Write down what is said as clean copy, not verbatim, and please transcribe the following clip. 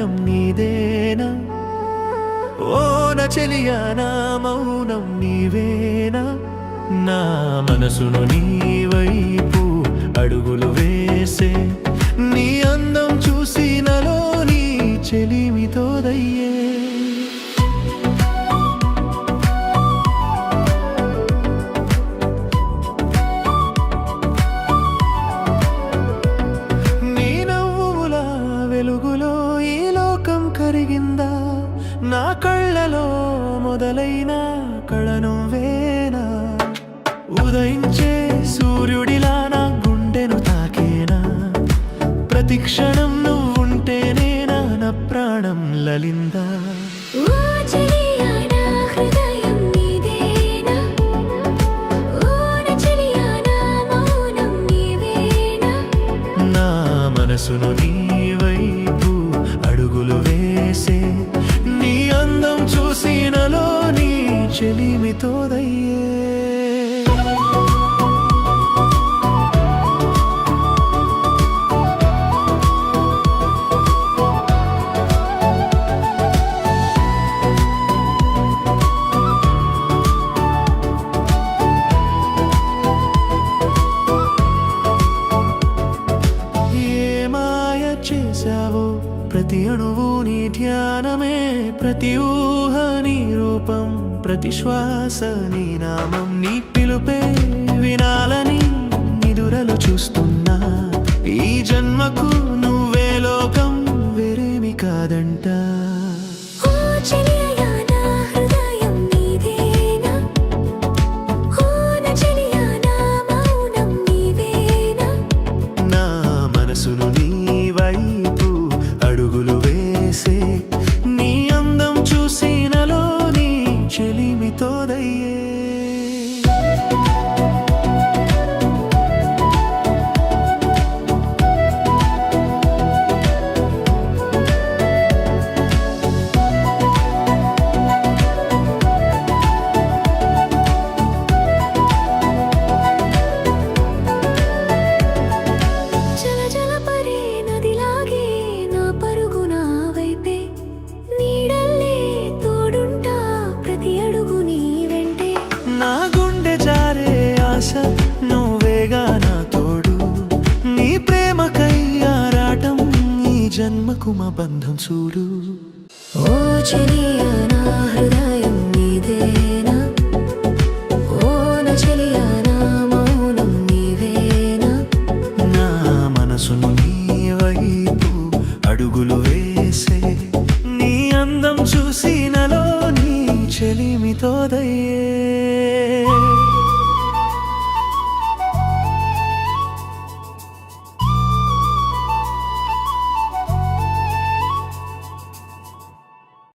హృదయం నీదేనా ఓ నా చెలియా నా మౌనం నీవేనా నా మనసును నీ వైపు అడుగులు వేసే నీ అందం చూసి నలో నీ చెలిమితోదయ్యే నీ నవ్వుల వెలుగులో ఈ లోకం కరిగిందా నా కళ్ళలో మొదలైన కళ నువ్వేనా ఉదయించే సూర్యుడిలా నా గుండెను తాకేనా ప్రతి క్షణం నువ్వుంటేనే నా ప్రాణం లలిందా నా మనసును నీ వైపు అడుగులు వేసే నీ అందం చూసి నలో నీ చెలిమితోదయ్యే చేశావో ప్రతి అణువు నీ ధ్యానమే ప్రతి ఊహ నీ రూపం ప్రతి శ్వాస నీ నామం నీ పిలుపే వినాలని నిదురలు చూస్తున్నా ఈ జన్మకు నువ్వే లోకం వేరేమి కాదంట నా మనసును నీ వైపు అడుగులు వేసే నీ అందం చూసి నలో నీ చెలిమితోదయ్యే నా గుండె జారే ఆశ నువ్వేగా నా తోడు నీ ప్రేమకై ఆరాటం ఈ జన్మకు మా బంధం చూడు ఓ చెలియా నా హృదయం నీదేనా ఓ నా చెలియా నా మౌనం నీవేనా నా మనసును నీ వైపు అడుగులు